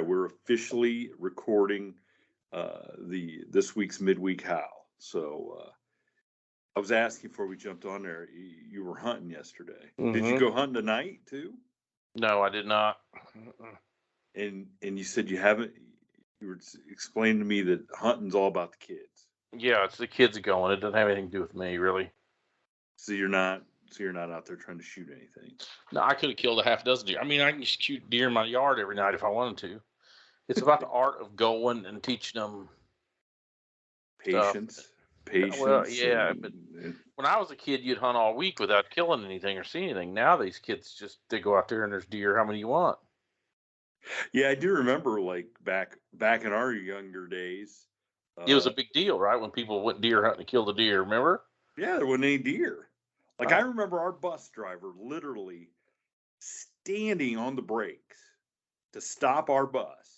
we're officially recording this week's Midweek Howl. So I was asking before we jumped on there, you were hunting yesterday. Mm-hmm. Did you go hunting tonight too? No, I did not. And you said you haven't. You were explaining to me that hunting's all about the kids. Yeah, it's the kids going. It doesn't have anything to do with me, really. So you're not out there trying to shoot anything. No, I could have killed a half dozen deer. I mean, I can shoot deer in my yard every night if I wanted to. It's about the art of going and teaching them patience. Stuff. Patience. Well, yeah, but when I was a kid, you'd hunt all week without killing anything or seeing anything. Now these kids they go out there and there's deer. How many you want? Yeah, I do remember like back in our younger days. It was a big deal, right? When people went deer hunting to kill the deer, remember? Yeah, there wasn't any deer. Like I remember our bus driver literally standing on the brakes to stop our bus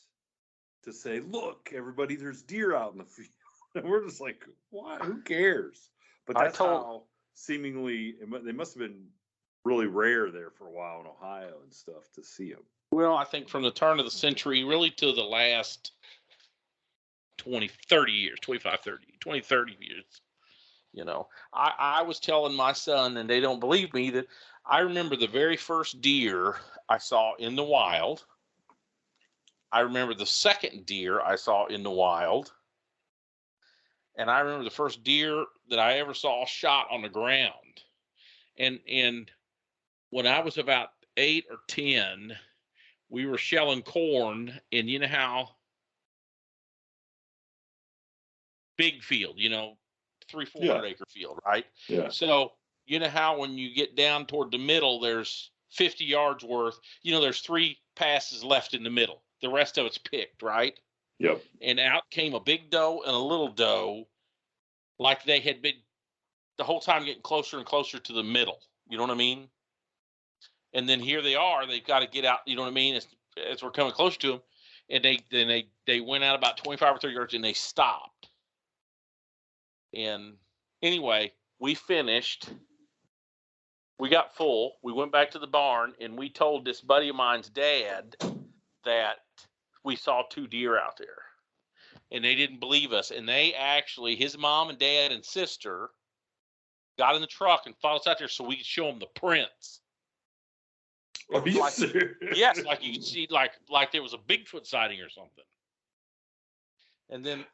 to say, "Look, everybody, there's deer out in the field." And we're just like, "Why? Who cares?" But that's how seemingly they must have been really rare there for a while in Ohio and stuff to see them. Well, I think from the turn of the century, really to the last 20, 30 years, 25, 30, 20, 30 years. You know, I was telling my son, and they don't believe me, that I remember the very first deer I saw in the wild. I remember the second deer I saw in the wild. And I remember the first deer that I ever saw shot on the ground. And when I was about 8 or 10, we were shelling corn, and you know how big field, 300-400 acre field, right? Yeah. So you know how when you get down toward the middle, there's 50 yards worth, there's 3 passes left in the middle. The rest of it's picked, right? Yep. And out came a big doe and a little doe, like they had been the whole time getting closer and closer to the middle. You know what I mean? And then here they are. They've got to get out. You know what I mean? As we're coming closer to them, and they went out about 25 or 30 yards, and they stopped. And anyway, we finished. We got full. We went back to the barn, and we told this buddy of mine's dad that we saw 2 deer out there. And they didn't believe us. And they actually, his mom and dad and sister, got in the truck and followed us out there so we could show them the prints. Are you serious? Yes, like you could see, like there was a Bigfoot sighting or something. And then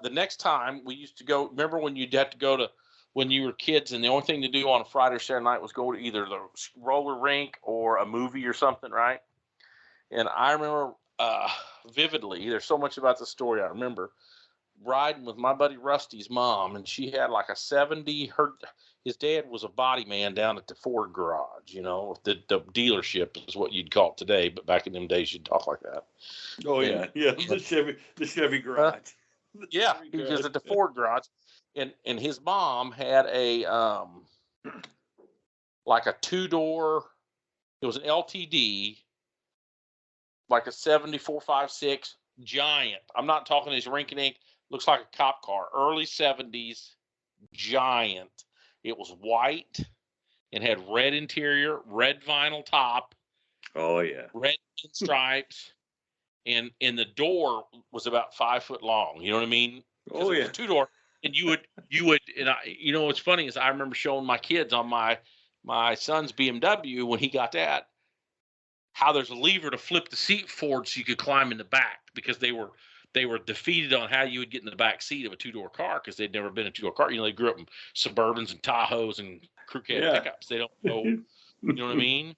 the next time we used to go, remember when you'd have to go to, when you were kids, and the only thing to do on a Friday or Saturday night was go to either the roller rink or a movie or something, right? And I remember vividly, there's so much about the story I remember, riding with my buddy Rusty's mom, and she had like a 70, his dad was a body man down at the Ford garage, the dealership is what you'd call it today, but back in them days you'd talk like that. Oh, and, yeah, the Chevy garage. Yeah, he was at the Ford garage, and his mom had a like a 2-door, it was an LTD, like a 7456 giant. I'm not talking this rinky-dink, looks like a cop car, early 70s giant. It was white and had red interior, red vinyl top. Oh yeah. Red stripes. And the door was about 5 foot long. You know what I mean? Oh yeah. It was a 2-door. And you would, and what's funny is I remember showing my kids on my son's BMW when he got that, how there's a lever to flip the seat forward so you could climb in the back, because they were defeated on how you would get in the back seat of a 2-door car, because they'd never been in a 2-door car. They grew up in Suburbans and Tahoes and crew cab pickups. They don't know, you know what I mean?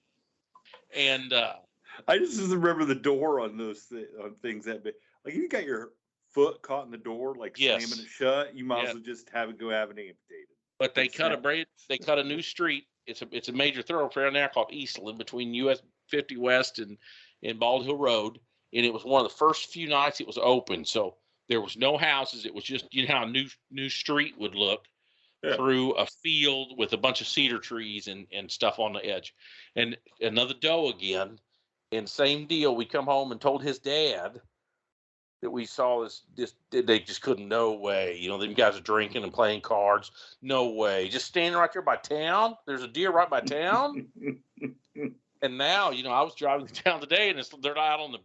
And I just remember the door on those on things that big. Like if you got your foot caught in the door, like slamming it shut, you might as well just have it amputated. But they cut a new street. It's a major thoroughfare now called Eastland, between US 50 West and Bald Hill Road. And it was one of the first few nights it was open. So there was no houses. It was just, how a new street would look through a field with a bunch of cedar trees and stuff on the edge. And another doe again. And same deal. We come home and told his dad that we saw this. They just couldn't, no way. Them guys are drinking and playing cards. No way. Just standing right there by town. There's a deer right by town. And now, I was driving to town today, and they're out on the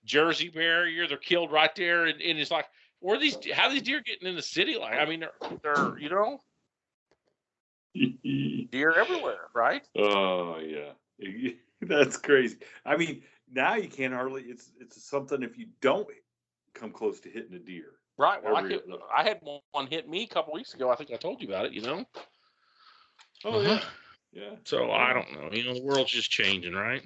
Jersey barrier. They're killed right there, and it's like, how are these deer getting in the city? Like, I mean, they're deer everywhere, right? Oh yeah, that's crazy. I mean, now you can't hardly. It's something if you don't come close to hitting a deer. Right. Well, I had one hit me a couple weeks ago. I think I told you about it. Oh yeah, yeah. So I don't know. The world's just changing, right?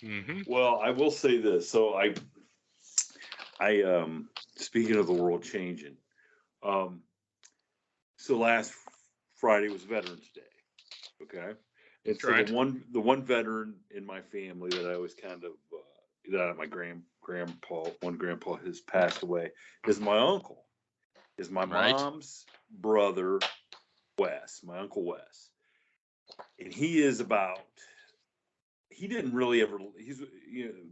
Mm-hmm. Well, I will say this. So I speaking of the world changing, so last Friday was Veterans Day. Okay. And so right. the one veteran in my family that I always kind of that my grandpa has passed away is my uncle. Is my mom's brother Wes, my uncle Wes. And he didn't really ever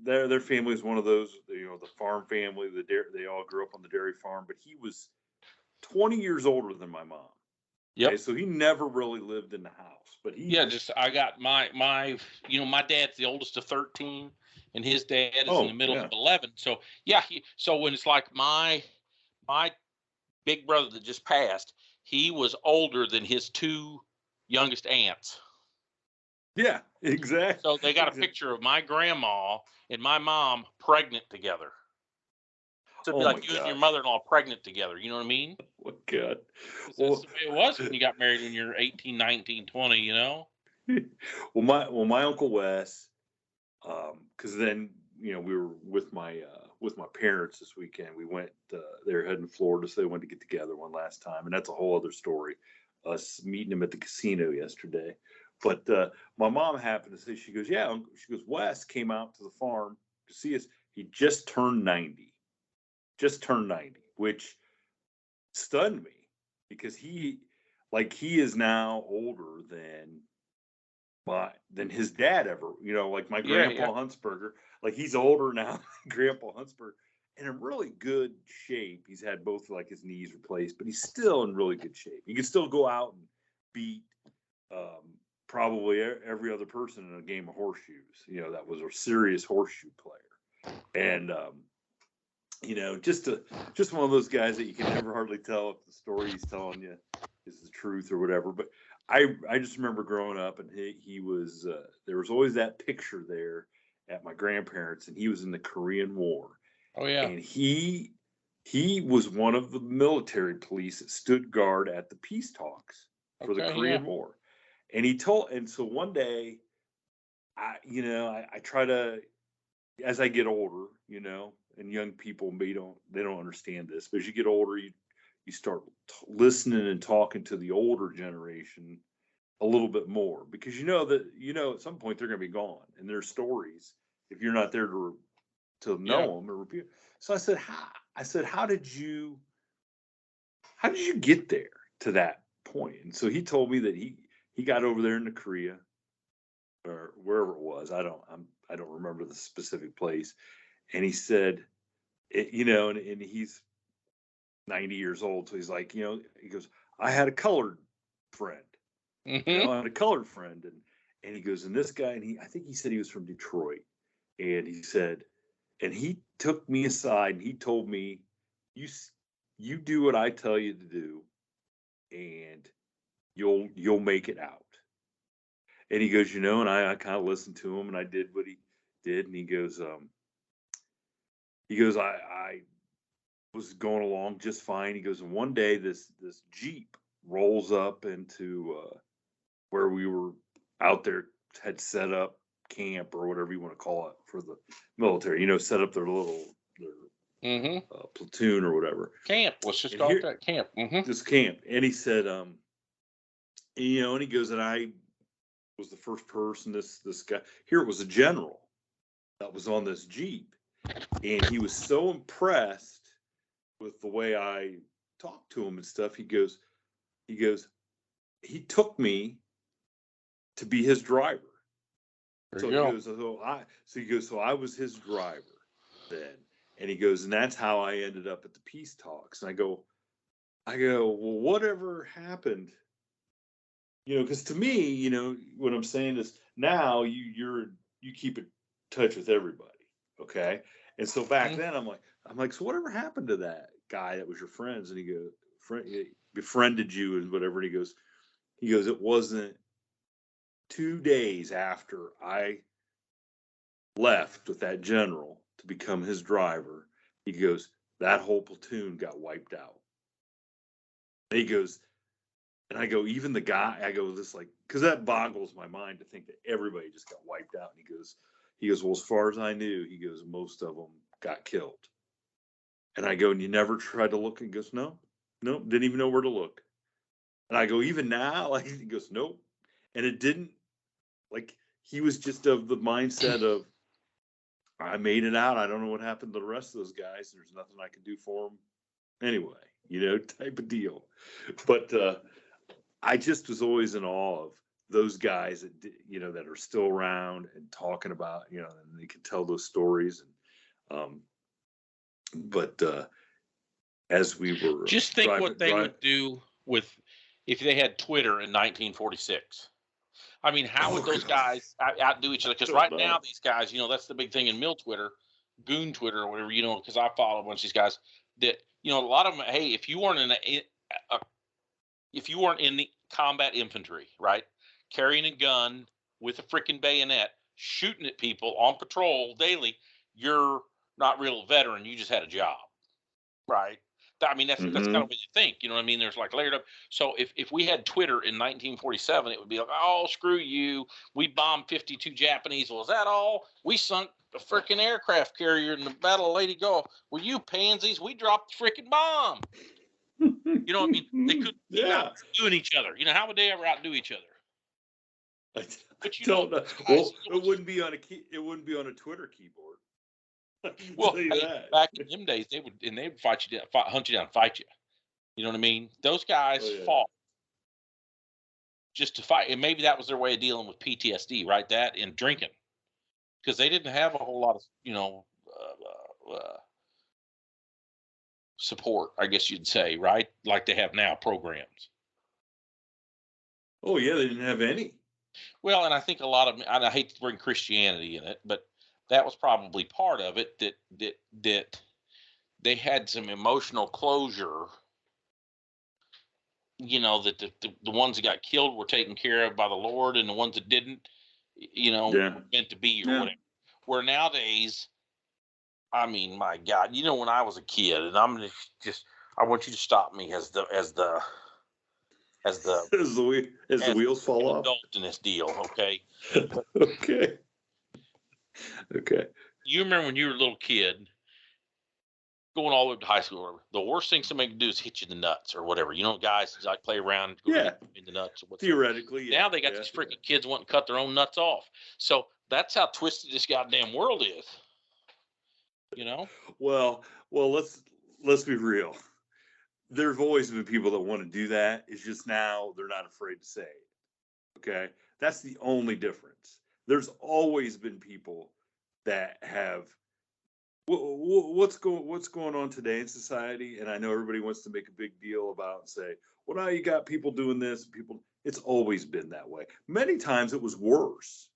their family is one of those, the farm family, they all grew up on the dairy farm, but he was 20 years older than my mom. Yep. Okay, so he never really lived in the house, but I got my dad's the oldest of 13, and his dad is in the middle of 11. So so when it's like my big brother that just passed, he was older than his two youngest aunts. Yeah, exactly. So they got a picture of my grandma and my mom pregnant together. So it'd be like you and your mother-in-law pregnant together. You know what I mean? Oh, God. That's the way it was when you got married when you're 18, 19, 20, Well, my Uncle Wes, because then, we were with my parents this weekend. We went, they were heading to Florida, so they went to get together one last time. And that's a whole other story, us meeting them at the casino yesterday. But my mom happened to say, she goes, Wes came out to the farm to see us. He just turned 90. Which stunned me because he is now older than his dad ever, like my grandpa Huntsberger, like he's older now than Grandpa Huntsberger, and in really good shape. He's had both like his knees replaced, but he's still in really good shape. He can still go out and beat probably every other person in a game of horseshoes. That was a serious horseshoe player. And just one of those guys that you can never hardly tell if the story he's telling you is the truth or whatever. But I just remember growing up, and he was there was always that picture there at my grandparents', and he was in the Korean War. Oh yeah. And he was one of the military police that stood guard at the peace talks for the Korean War. And so one day, I try to, as I get older, and young people they don't understand this, but as you get older, you start listening and talking to the older generation a little bit more, because at some point they're going to be gone, and their stories, if you're not there to know them or repeat. So I said, how did you get there to that point? And so he told me that he got over there into Korea or wherever it was. I don't remember the specific place. And he said, and he's 90 years old. So he's like, he goes, I had a colored friend. Mm-hmm. I had a colored friend. And he goes, and this guy, and I think he said he was from Detroit. And he said, and he took me aside and he told me, you do what I tell you to do, and you'll make it out. And he goes, and I kind of listened to him, and I did what he did. And he goes, I was going along just fine. He goes, and one day this Jeep rolls up into where we were out there, had set up camp or whatever you want to call it for the military, set up their little platoon or whatever. Camp. Let's just call it that, camp. Mm-hmm. This camp. And he said, and he goes, and I was the first person, this guy, here it was a general that was on this Jeep. And he was so impressed with the way I talked to him and stuff. He goes, he took me to be his driver. So he goes, so I was his driver then. And he goes, and that's how I ended up at the peace talks. And I go, well, whatever happened, because to me, what I'm saying is now you keep in touch with everybody. Okay. And so back then I'm like, so whatever happened to that guy that was your friends? And he goes, he befriended you and whatever. And he goes, it wasn't 2 days after I left with that general to become his driver. He goes, that whole platoon got wiped out. And he goes, and I go, even the guy, I go, this like, because that boggles my mind to think that everybody just got wiped out. And he goes, well, as far as I knew, he goes, most of them got killed. And I go, and you never tried to look? And he goes, no, didn't even know where to look. And I go, even now? Like, he goes, nope. And it didn't, like, he was just of the mindset of, I made it out. I don't know what happened to the rest of those guys. There's nothing I can do for them anyway, type of deal. But I just was always in awe of those guys that are still around and talking about, and they can tell those stories. And but as we were just think what they would do if they had Twitter in 1946. I mean, how would those guys outdo each other? Because right now, these guys, that's the big thing in mill Twitter, goon Twitter, or whatever, because I follow a bunch of these guys that, a lot of them, hey, if you weren't in the combat infantry, right, carrying a gun with a freaking bayonet, shooting at people on patrol daily, you're not real veteran. You just had a job, right? I mean, that's kind of what you think, you know what I mean? There's like layered up. So if we had Twitter in 1947, it would be like, oh, screw you. We bombed 52 Japanese. Well, is that all? We sunk a freaking aircraft carrier in the Battle of Lady Gull. Well, you pansies, we dropped the freaking bomb. You know what I mean? They couldn't keep outdoing each other. How would they ever outdo each other? But don't know. Well, it wouldn't be on a Twitter keyboard. Well, back in them days, they would fight you down, hunt you down, fight you. You know what I mean? Those guys fought just to fight, and maybe that was their way of dealing with PTSD, right? That and drinking, because they didn't have a whole lot of, support, I guess you'd say, right? Like they have now, programs. Oh yeah, they didn't have any. Well, and I think a lot of, and I hate to bring Christianity in it, but that was probably part of it, that they had some emotional closure, that the ones that got killed were taken care of by the Lord, and the ones that didn't, were meant to be or whatever. Where nowadays, I mean, my God, when I was a kid, and I'm just I want you to stop me as the wheels fall off. Adult in this deal, okay? Okay. Okay. You remember when you were a little kid, going all the way up to high school, or whatever, the worst thing somebody can do is hit you in the nuts or whatever. Guys like play around and go in the nuts or whatever. Theoretically, now they got these freaking kids wanting to cut their own nuts off. So that's how twisted this goddamn world is. Well, let's be real. There've always been people that want to do that. It's just now they're not afraid to say it. Okay, that's the only difference. There's always been people that have. What's going on today in society? And I know everybody wants to make a big deal about and say, well, now you got people doing this. It's always been that way. Many times it was worse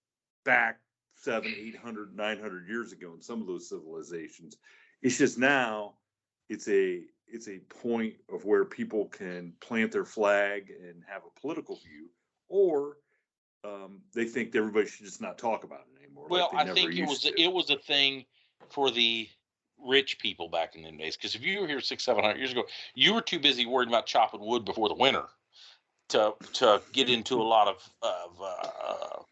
back 700, 800, 900 years ago in some of those civilizations. It's just now it's a point of where people can plant their flag and have a political view, or they think that everybody should just not talk about it anymore. Well, I think it was a thing for the rich people back in them days. Because if you were here 600-700 years ago, you were too busy worried about chopping wood before the winter to get into a lot of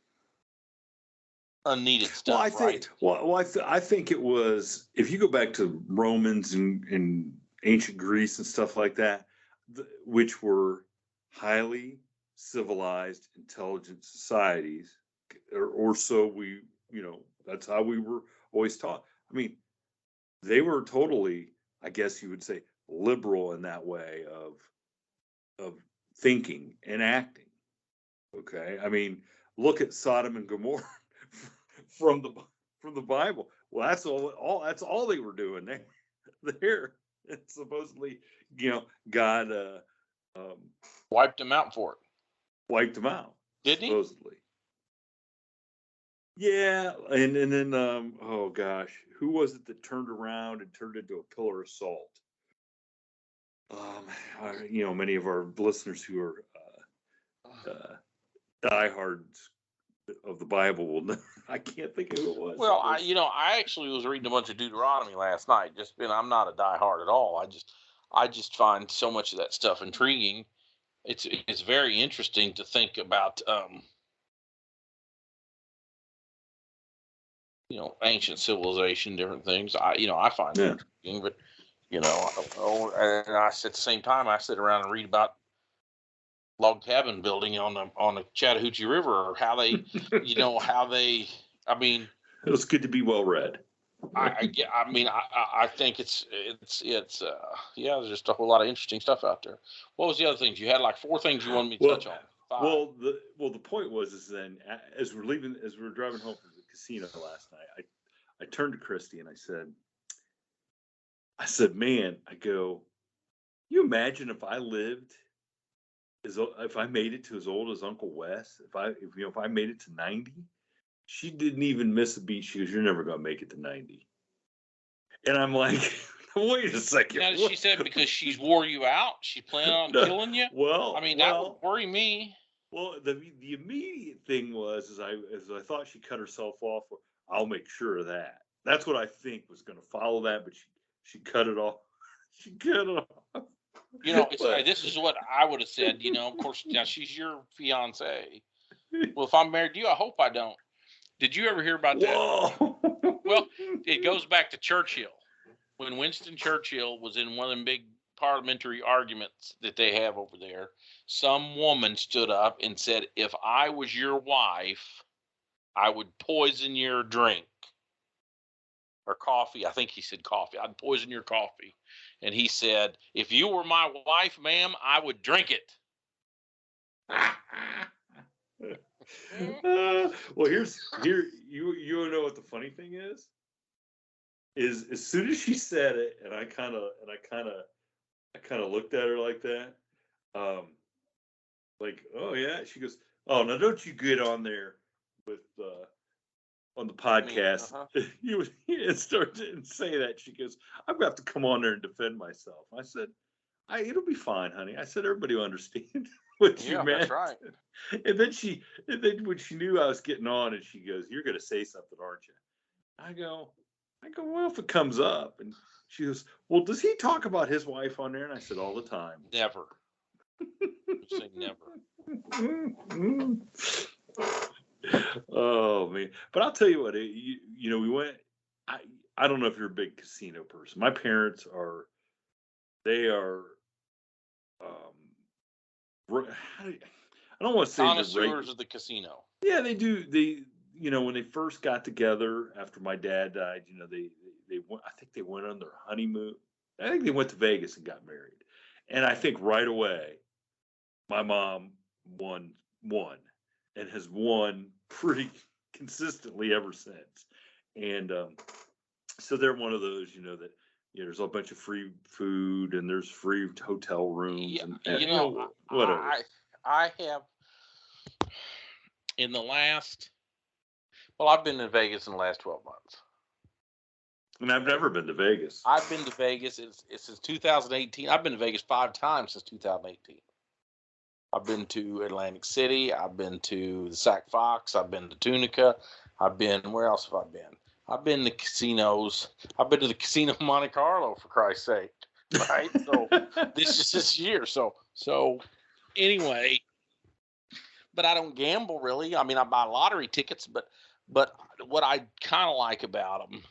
unneeded stuff. I think it was, if you go back to Romans and ancient Greece and stuff like that, which were highly civilized, intelligent societies, or so we, that's how we were always taught. I mean, they were totally, I guess you would say, liberal in that way of thinking and acting. Okay, I mean, look at Sodom and Gomorrah from the Bible. Well, that's all they were doing there. It's supposedly, God wiped them out for it. Wiped them out, didn't supposedly. Yeah, and then oh gosh, who was it that turned around and turned into a pillar of salt? Many of our listeners who are diehards of the Bible will know. I can't think of who it was. Well, I actually was reading a bunch of Deuteronomy last night. I'm not a diehard at all. I just find so much of that stuff intriguing. It's very interesting to think about, ancient civilization, different things. I find it interesting, but I don't know. And at the same time, I sit around and read about log cabin building on the Chattahoochee River, or how they, how they. I mean, it's good to be well read. I think it's there's just a whole lot of interesting stuff out there. What was the other things you had? Like 4 things you wanted me to touch on. 5. The point was then as we're driving home from the casino last night, I turned to Christy and I said, man, I go, you imagine if I lived if I made it to as old as Uncle Wes, if I made it to 90. She didn't even miss a beat. She goes, you're never going to make it to 90. And I'm like, wait a second. Now, she said because she's wore you out, she's planning on killing you? Well, that would worry me. Well, the immediate thing was, as I thought she cut herself off, I'll make sure of that. That's what I think was going to follow that, but she cut it off. She cut it off. This is what I would have said, of course, now she's your fiance. Well, if I'm married to you, I hope I don't. Did you ever hear about that? Whoa. Well, it goes back to Churchill. When Winston Churchill was in one of them big parliamentary arguments that they have over there, some woman stood up and said, if I was your wife, I would poison your drink. Or coffee. I think he said coffee. I'd poison your coffee. And he said, if you were my wife, ma'am, I would drink it. Well, here you know what the funny thing is as soon as she said it, and I kind of looked at her like that, like, oh yeah. She goes, oh, now don't you get on there with on the podcast. You start to say that. She goes, I'm gonna have to come on there and defend myself. I said, it'll be fine, honey. I said, everybody will understand what you meant. That's right. And then when she knew I was getting on, and she goes, you're gonna say something, aren't you? I go, well, if it comes up. And she goes, well, does he talk about his wife on there? And I said, all the time. Never. Say never. Oh man. But I'll tell you what, we went, I don't know if you're a big casino person. My parents are, I don't want to say connoisseurs of the casino. Yeah, they do. When they first got together after my dad died, they went, I think they went on their honeymoon. I think they went to Vegas and got married. And I think right away, my mom won and has won pretty consistently ever since. And so they're one of those, that there's a bunch of free food and there's free hotel rooms. Whatever. I have I've been in Vegas in the last 12 months. And I've never been to Vegas. I've been to Vegas since 2018. I've been to Vegas 5 times since 2018. I've been to Atlantic City. I've been to the Sac Fox. I've been to Tunica. Where else have I been? I've been to casinos. I've been to the Casino Monte Carlo, for Christ's sake. Right? So this year. So anyway, but I don't gamble really. I mean, I buy lottery tickets, but what I kind of like about them,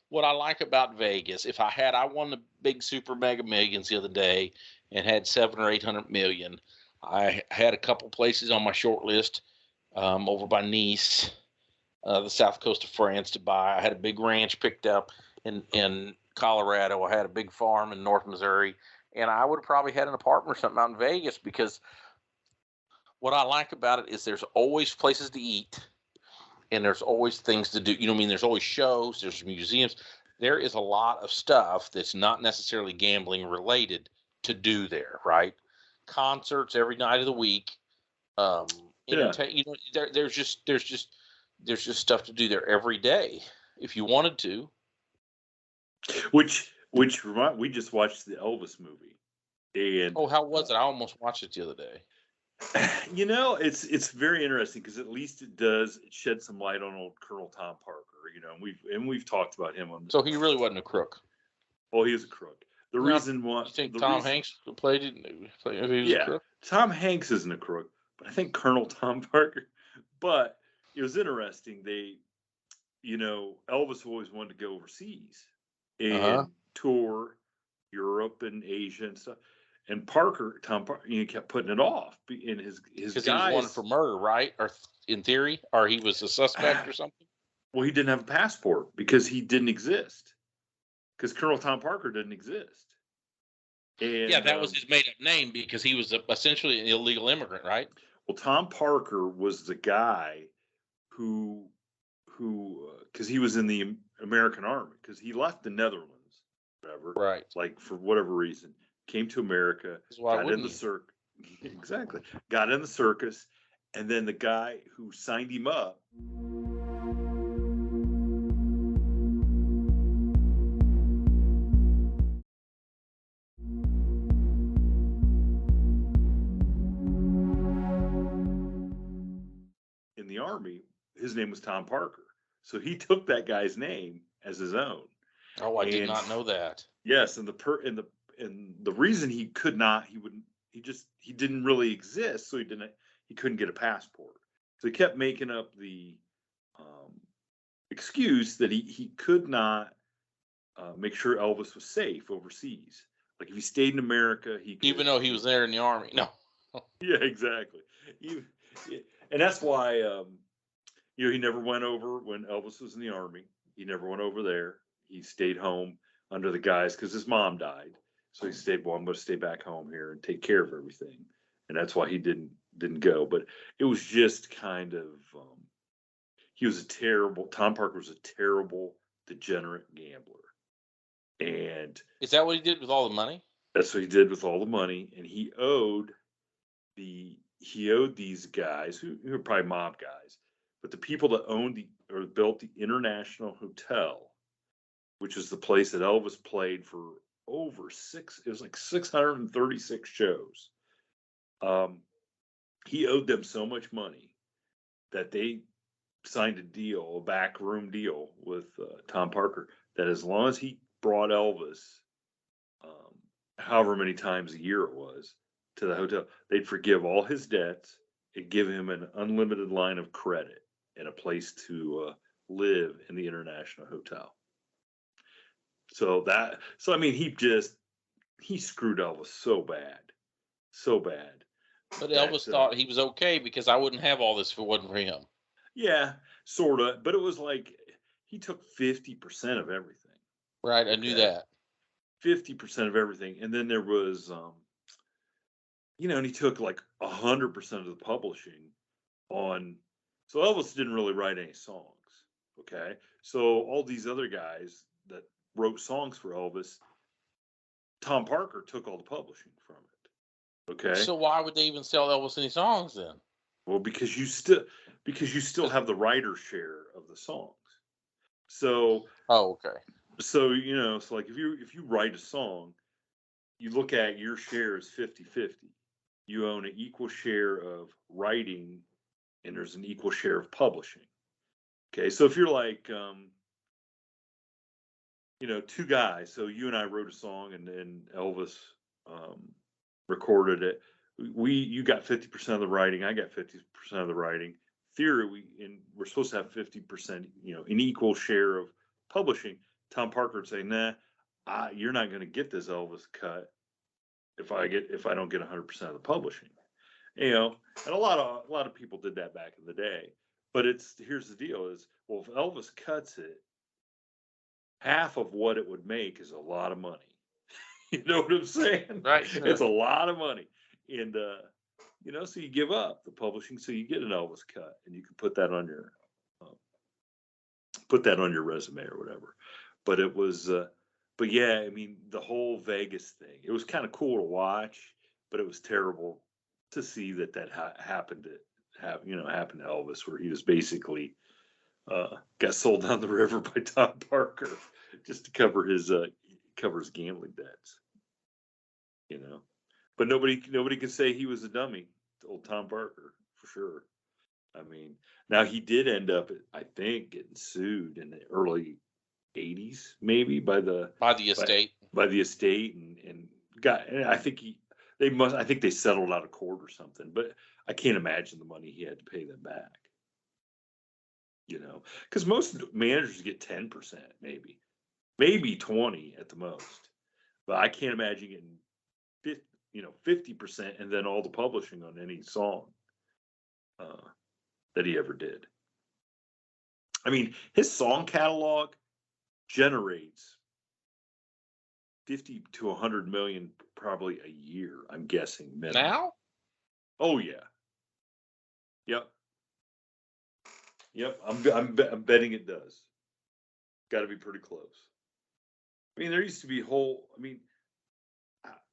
what I like about Vegas, I won the big super mega millions the other day and had 700 or 800 million. I had a couple places on my short list over by Nice, the south coast of France, to buy. I had a big ranch picked up in Colorado. I had a big farm in North Missouri, and I would have probably had an apartment or something out in Vegas, because what I like about it is there's always places to eat and there's always things to do. There's always shows, there's museums. There is a lot of stuff that's not necessarily gambling related to do there, right? Concerts every night of the week. There's just there's just stuff to do there every day if you wanted to. Which we just watched the Elvis movie, and how was it? I almost watched it the other day. It's very interesting because at least it shed some light on old Colonel Tom Parker. And we've talked about him on. So he really wasn't a crook. Well, he was a crook. The reason why you think Tom Hanks played it? He was a crook? Tom Hanks isn't a crook, but I think Colonel Tom Parker. But it was interesting. Elvis always wanted to go overseas and tour Europe and Asia and stuff. And Tom Parker, kept putting it off. In his because he was wanted for murder, right? Or in theory, or he was a suspect or something. Well, he didn't have a passport because he didn't exist. Because Colonel Tom Parker didn't exist. And, that was his made-up name because he was essentially an illegal immigrant, right? Well, Tom Parker was the guy who, because he was in the American Army, because he left the Netherlands, whatever, right? Like for whatever reason, came to America, got in the circus, exactly, got in the circus, and then the guy who signed him up. In the Army, his name was Tom Parker. So he took that guy's name as his own. Oh, I did not know that. Yes, and the reason he didn't really exist, so he couldn't get a passport. So he kept making up the excuse that he could not make sure Elvis was safe overseas. Like if he stayed in America, even though he was there in the Army. No. Yeah, exactly. And that's why he never went over when Elvis was in the Army. He never went over there. He stayed home under the guise because his mom died. So he stayed, I'm going to stay back home here and take care of everything. And that's why he didn't go. But it was just kind of, Tom Parker was a terrible, degenerate gambler. And is that what he did with all the money? That's what he did with all the money. And he owed these guys who were probably mob guys, but the people that owned or built the International Hotel, which is the place that Elvis played for it was like 636 shows. He owed them so much money that they signed a backroom deal with Tom Parker, that as long as he brought Elvis, however many times a year it was, to the hotel, they'd forgive all his debts and give him an unlimited line of credit and a place to live in the International Hotel. He screwed Elvis so bad. But Elvis thought he was okay because I wouldn't have all this if it wasn't for him. Yeah, sort of. But it was like he took 50% of everything. Right, I knew that. 50% of everything. And then there was, and he took like 100% of the publishing on. So Elvis didn't really write any songs. Okay. So all these other guys that wrote songs for Elvis, Tom Parker took all the publishing from it. Okay. So why would they even sell Elvis any songs then? Well, because you still have the writer's share of the songs. So. Oh, okay. So, it's like if you write a song, you look at your share as 50-50. You own an equal share of writing, and there's an equal share of publishing. Okay, so if you're like, two guys, so you and I wrote a song, and then Elvis recorded it. You got 50% of the writing, I got 50% of the writing. Theory, we're supposed to have 50%, an equal share of publishing. Tom Parker would say, "Nah, you're not going to get this Elvis cut if I don't get 100% of the publishing." And a lot of people did that back in the day. But here's the deal: is, well, if Elvis cuts it, half of what it would make is a lot of money. You know what I'm saying? Right. Sure. It's a lot of money, and so you give up the publishing, so you get an Elvis cut, and you can put that on your resume or whatever. But it was, but yeah, I mean, the whole Vegas thing, it was kind of cool to watch, but it was terrible to see that happened to Elvis, where he was basically, got sold down the river by Tom Parker just to cover his gambling debts. You know, but nobody can say he was a dummy. Old Tom Parker, for sure. I mean, now he did end up, I think, getting sued in the early '80s, maybe by the estate. By the estate, and I think I think they settled out of court or something. But I can't imagine the money he had to pay them back. You know, because most managers get 10%, maybe 20 at the most. But I can't imagine getting 50%, and then all the publishing on any song that he ever did. I mean, his song catalog generates 50 to 100 million probably a year, I'm guessing. Minimum. Now? Oh yeah. Yep. I'm betting it does. Got to be pretty close. I mean, there used to be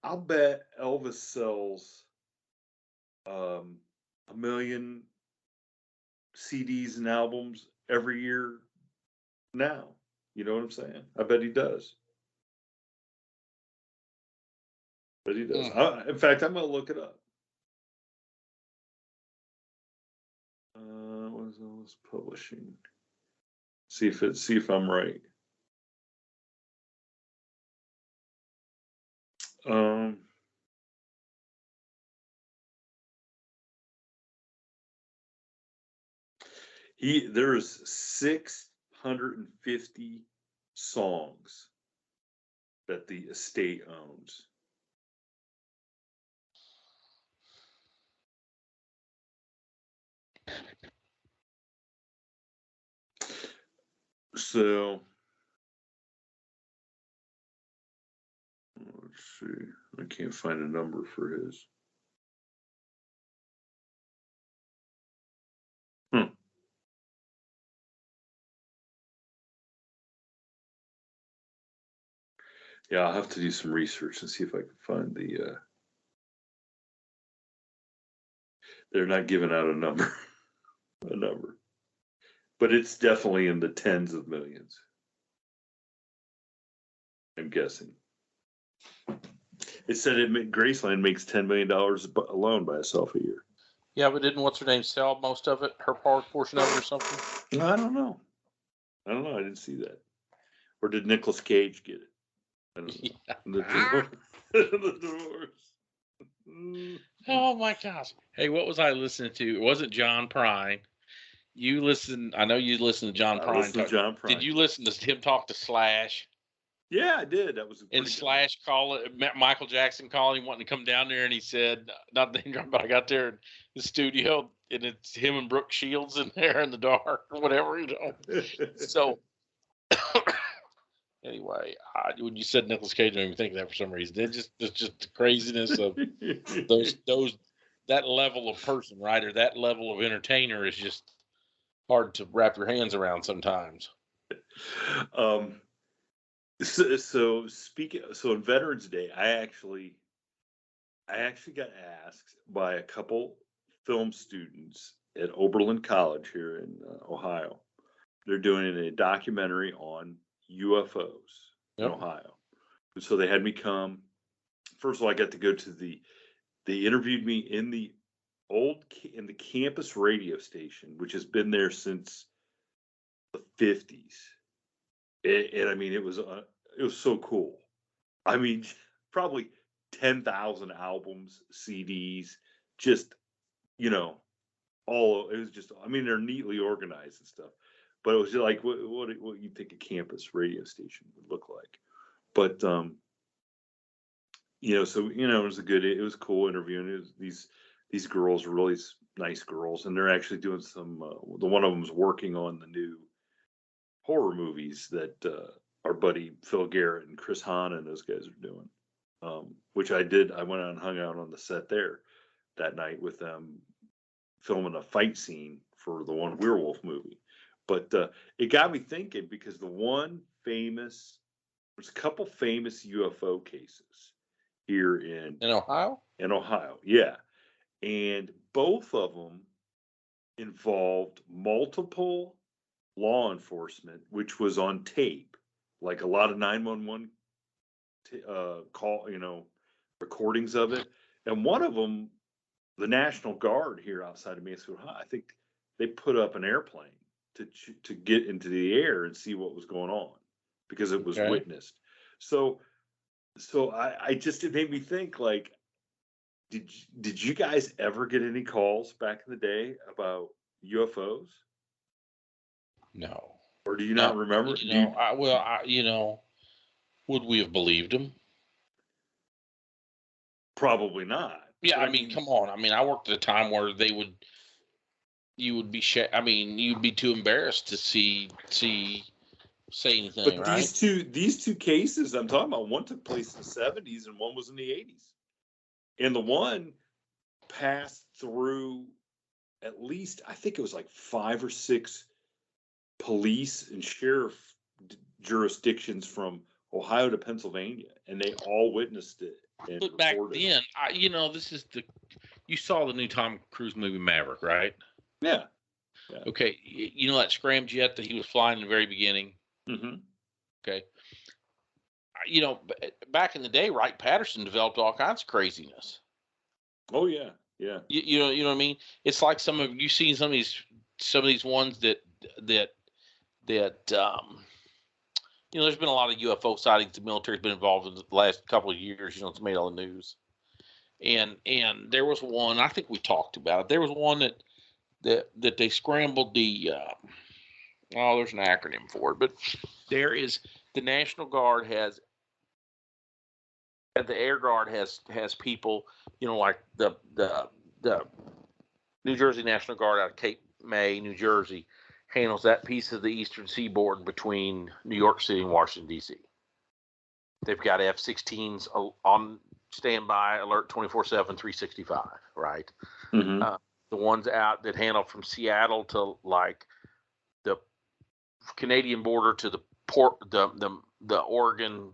I'll bet Elvis sells 1 million CDs and albums every year now. You know what I'm saying? I bet he does. But he does. In fact, I'm going to look it up. What is all this publishing? See if I'm right. There's 650 songs that the estate owns. So let's see. I can't find a number for his. Yeah, I'll have to do some research and see if I can find the. They're not giving out a number, but it's definitely in the tens of millions. I'm guessing. It said Graceland makes $10 million alone by itself a year. Yeah, but didn't what's her name sell most of it, her portion of it or something? I don't know. I didn't see that. Or did Nicolas Cage get it? I don't know. Yeah. The divorce. Oh my gosh! Hey, what was I listening to? It wasn't John Prine. I know you listened to John Prine. Did you listen to him talk to Slash? Yeah, I did. That was and Slash Michael Jackson calling him, wanting to come down there, and he said, "Not the but I got there in the studio, and it's him and Brooke Shields in there in the dark or whatever, you know." So anyway, when you said Nicolas Cage, I didn't even think of that for some reason. It's just the craziness of that level of person, right, or that level of entertainer is just hard to wrap your hands around sometimes. So on Veterans Day, I actually got asked by a couple film students at Oberlin College here in Ohio. They're doing a documentary on UFOs in Ohio. And so they had me come. First of all, I got to go to they interviewed me in the campus radio station, which has been there since the 50s. And I mean, it was so cool. I mean, probably 10,000 albums, CDs, just, it was just, I mean, they're neatly organized and stuff, but it was just like what you think a campus radio station would look like. But, so, it was it was cool interviewing. These girls are really nice girls, and they're actually doing some, the one of them's working on the new horror movies that our buddy Phil Garrett and Chris Hahn and those guys are doing, which I did. I went out and hung out on the set there that night with them, filming a fight scene for the one werewolf movie. But it got me thinking, because there's a couple famous UFO cases here in Ohio. In Ohio, yeah, and both of them involved multiple law enforcement, which was on tape, like a lot of 911 call, recordings of it. And one of them, the National Guard here outside of Mansfield High, I think they put up an airplane to get into the air and see what was going on because it was witnessed. So I just, it made me think, like, did you guys ever get any calls back in the day about UFOs? No. Or do you not remember? Would we have believed him? Probably not. Yeah, I mean, come on. I mean, I worked at a time where you'd be too embarrassed to say anything. But right? these two cases I'm talking about, one took place in the 70s and one was in the 80s. And the one passed through at least, I think it was like 5 or 6 police and sheriff jurisdictions from Ohio to Pennsylvania, and they all witnessed it. But back then, you saw the new Tom Cruise movie Maverick, right? Yeah. Okay, you know that scramjet that he was flying in the very beginning? Mm-hmm. Okay. Back in the day, Wright Patterson developed all kinds of craziness. Oh yeah, yeah. You know what I mean? It's like you've seen some of these ones that there's been a lot of UFO sightings. The military's been involved in the last couple of years. It's made all the news. And there was one, I think we talked about it. There was one that they scrambled the there's an acronym for it, but there is the National Guard the Air Guard has people, like the New Jersey National Guard out of Cape May, New Jersey, handles that piece of the eastern seaboard between New York City and Washington, D.C. They've got F-16s on standby, alert 24/7, 365, right? Mm-hmm. The ones out that handle from Seattle to like the Canadian border to the port, the Oregon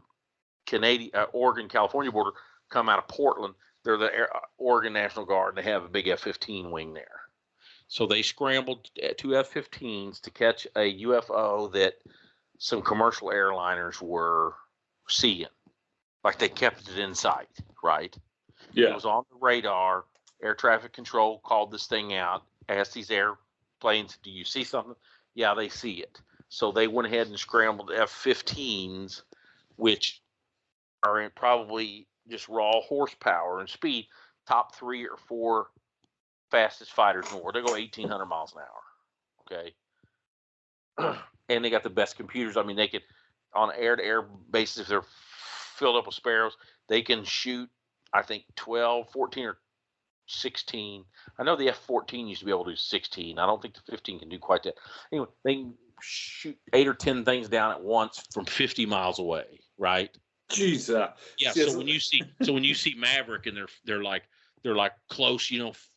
California border, come out of Portland. They're the Oregon National Guard, and they have a big F-15 wing there. So they scrambled 2 F-15s to catch a UFO that some commercial airliners were seeing. Like they kept it in sight, right? Yeah. It was on the radar. Air traffic control called this thing out, asked these airplanes, do you see something? Yeah, they see it. So they went ahead and scrambled F-15s, which are in probably just raw horsepower and speed, top 3 or 4 fastest fighters in the world. They go 1,800 miles an hour. Okay. And they got the best computers. I mean, they could, on air-to-air basis, if they're filled up with sparrows, they can shoot, I think, 12, 14, or 16. I know the F-14 used to be able to do 16. I don't think the 15 can do quite that. Anyway, they can shoot 8 or 10 things down at once from 50 miles away, right? Jesus. Yeah. So when you see Maverick and they're like close,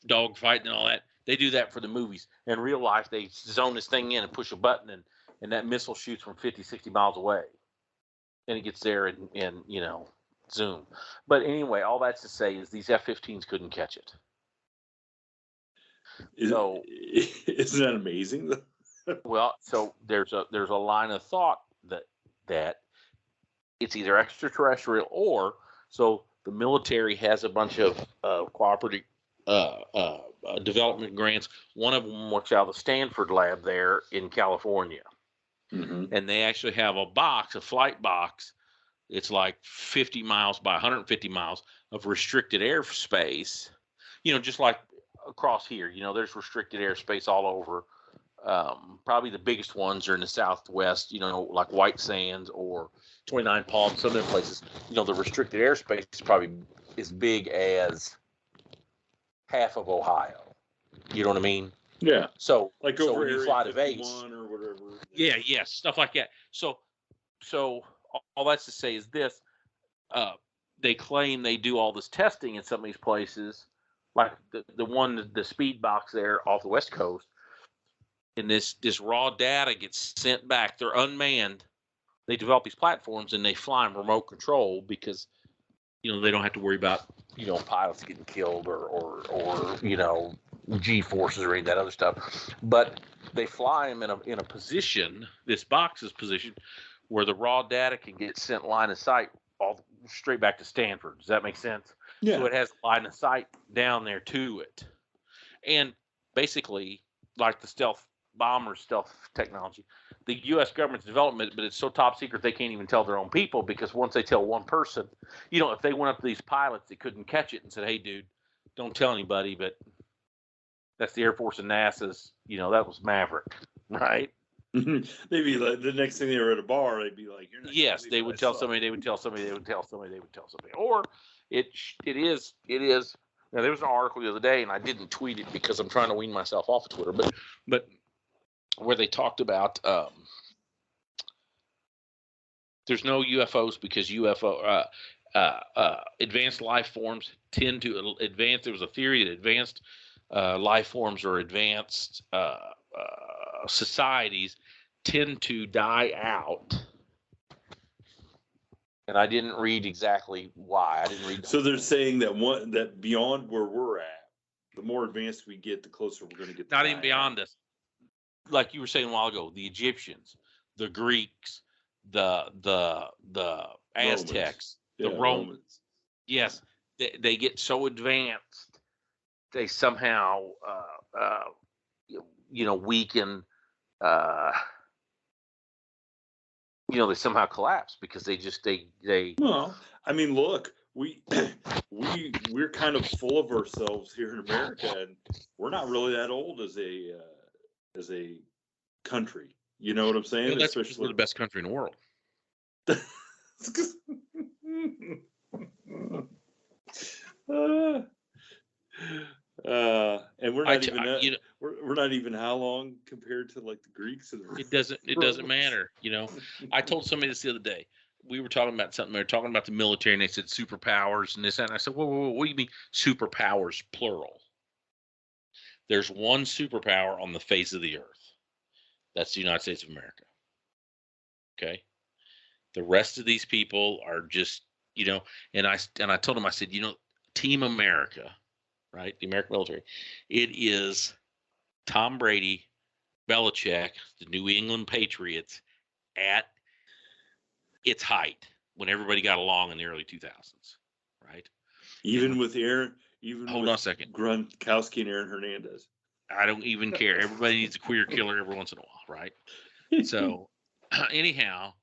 dog fighting and all that, they do that for the movies. In real life, they zone this thing in and push a button, and that missile shoots from 50, 60 miles away, and it gets there and zoom. But anyway, all that's to say is these F-15s couldn't catch it. Isn't that amazing? Well, so there's a line of thought that it's either extraterrestrial or so the military has a bunch of cooperative development grants. One of them works out of the Stanford lab there in California. Mm-hmm. And they actually have a flight box. It's like 50 miles by 150 miles of restricted airspace, just like across here, there's restricted airspace all over. Probably the biggest ones are in the Southwest, like White Sands or 29 Palms, some of them places. The restricted airspace is probably as big as half of Ohio. You know what I mean? Yeah. So like so over when you fly to Vegas or whatever. Yeah, stuff like that. So all that's to say is this: they claim they do all this testing in some of these places, like the speed box there off the West Coast. And this raw data gets sent back. They're unmanned. They develop these platforms and they fly them remote control because, they don't have to worry about, pilots getting killed or G forces or any of that other stuff. But they fly them in a position. This box is positioned where the raw data can get sent line of sight all straight back to Stanford. Does that make sense? Yeah. So it has line of sight down there to it, and basically, like the stealth bomber stealth technology, the U.S. government's development, but it's so top secret they can't even tell their own people, because once they tell one person, if they went up to these pilots that couldn't catch it and said, "Hey, dude, don't tell anybody," but that's the Air Force and NASA's, that was Maverick, right? They'd be like, the next thing they were at a bar, they'd be like, "You're not." Yes, they would tell somebody. They would tell somebody. They would tell somebody. They would tell somebody. Or it is. Now, there was an article the other day, and I didn't tweet it because I'm trying to wean myself off of Twitter, but where they talked about there's no UFOs because advanced life forms tend to advance. There was a theory that advanced life forms or advanced societies tend to die out. And I didn't read exactly why. I didn't read. So they're saying that beyond where we're at, the more advanced we get, the closer we're going to get. Not even beyond us. Like you were saying a while ago, the Egyptians, the Greeks, the Aztecs, the Romans. Yes, they get so advanced, they somehow weaken. They somehow collapse because they. Well, I mean, look, we're kind of full of ourselves here in America, and we're not really that old as a country. You know what I'm saying? That's because we're the best country in the world. And we're not even how long compared to like the Greeks and it doesn't matter. I told somebody this the other day. We were talking about something. They were talking about the military, and they said superpowers and this and that. And I said, whoa, what do you mean superpowers plural? There's one superpower on the face of the earth. That's the United States of America. Okay. The rest of these people are just, and I told him, I said, Team America, right? The American military. It is Tom Brady, Belichick, the New England Patriots at its height when everybody got along in the early 2000s, right? Even with Aaron, hold on a second, Gronkowski and Aaron Hernandez. I don't even care. Everybody needs a queer killer every once in a while, right? So, anyhow,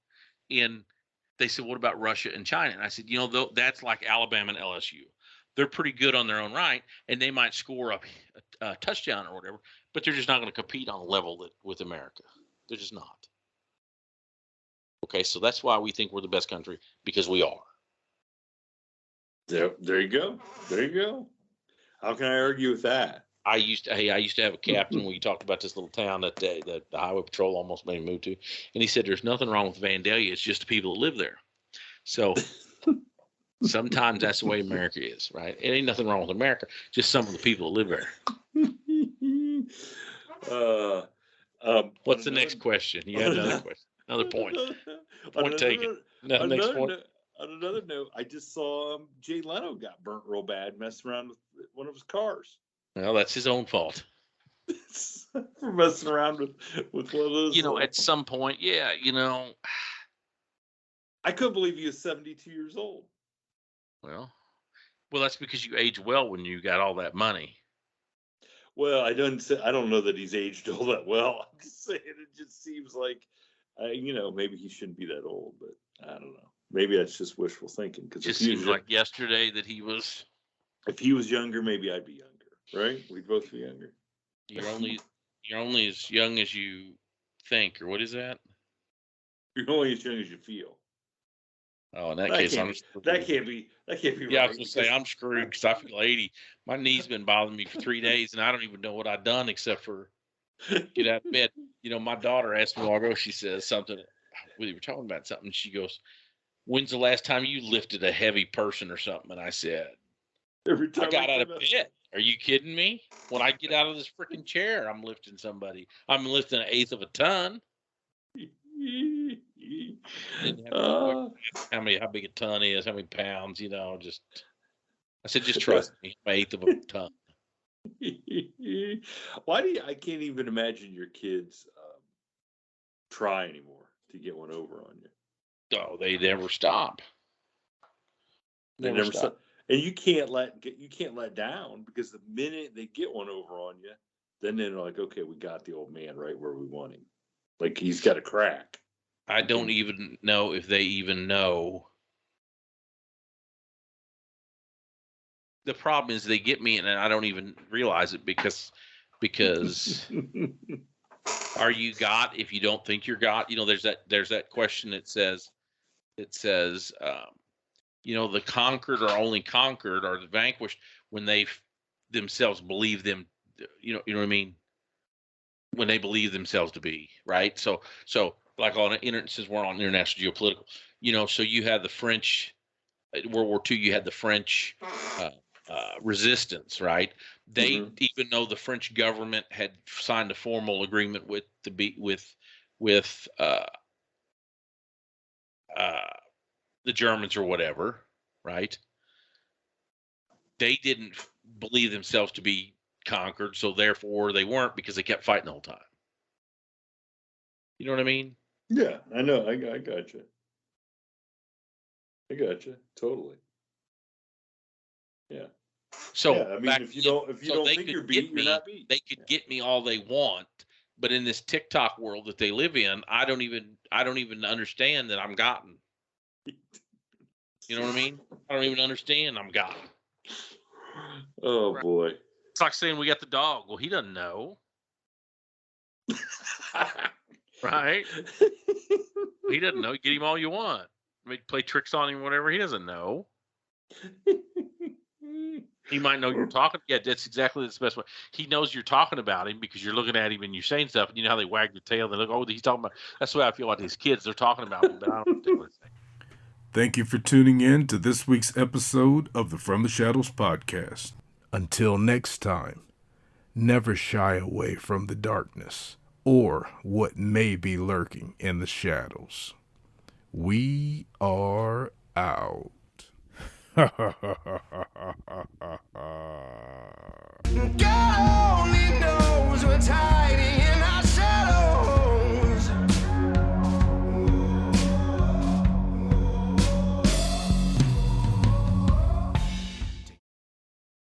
they said, what about Russia and China? And I said, that's like Alabama and LSU. They're pretty good on their own right, and they might score a touchdown or whatever, but they're just not going to compete on a level with America. They're just not. Okay, so that's why we think we're the best country, because we are. There you go. There you go. How can I argue with that? I used to have a captain when you talked about this little town that the highway patrol almost made me move to, and he said there's nothing wrong with Vandalia, it's just the people that live there. So sometimes that's the way America is, right? It ain't nothing wrong with America, just some of the people that live there. What's the next question? You have another question, another point. Point taken. Next point. On another note, I just saw Jay Leno got burnt real bad messing around with one of his cars. Well, that's his own fault. For messing around with one of those. At some point, yeah, I couldn't believe he was 72 years old. Well, that's because you age well when you got all that money. Well, I don't know that he's aged all that well. I'm just saying, it just seems like, maybe he shouldn't be that old, but I don't know. Maybe that's just wishful thinking. Because it just seems like yesterday that he was. If he was younger, maybe I'd be younger, right? We'd both be younger. You're only as young as you think, or what is that? You're only as young as you feel. Oh, in that case, that can't be. Yeah, right, I was gonna say I'm screwed because I feel 80. My knee's been bothering me for 3 days, and I don't even know what I've done except for get out of bed. My daughter asked me a while ago. She says something. We were talking about something. She goes, "When's the last time you lifted a heavy person or something?" And I said, "Every time I got out of bed." Are you kidding me? When I get out of this freaking chair, I'm lifting somebody. I'm lifting 1/8 of a ton. How big a ton is, how many pounds, I said, just trust me, 1/8 of a ton. Why do you, I can't even imagine your kids try anymore to get one over on you. Oh, they never stop. They never stop. And you can't let down, because the minute they get one over on you, then they're like, okay, we got the old man right where we want him. Like, he's got a crack. I don't even know if they even know. The problem is they get me and I don't even realize it because are you God if you don't think you're God? You know, there's that question that says, you know, the conquered are only conquered, or the vanquished when they themselves believe them, you know what I mean? When they believe themselves to be, right? So like since we're on international geopolitical, you know, so you had the French, World War II, you had the French resistance, right? They, even though the French government had signed a formal agreement with the Germans or whatever, right? They didn't believe themselves to be conquered, so therefore they weren't, because they kept fighting the whole time. You know what I mean? Yeah, I know. I got you. I got you totally. Yeah. So yeah, I mean, if you don't think you're beat, you're not beat. They could get me all they want, but in this TikTok world that they live in, I don't even understand that I'm gotten. You know what I mean? I don't even understand I'm gotten. Oh right. Boy. It's like saying we got the dog. Well, he doesn't know. Right? He doesn't know. Get him all you want. Maybe play tricks on him, whatever. He doesn't know. He might know you're talking. Yeah, that's exactly the best way. He knows you're talking about him because you're looking at him and you're saying stuff. And you know how they wag their tail? They look, oh, he's talking about. That's the way I feel about these kids. They're talking about me, but I don't know what to say. Thank you for tuning in to this week's episode of the From the Shadows podcast. Until next time, never shy away from the darkness or what may be lurking in the shadows. We are out. Ha ha ha ha ha ha ha.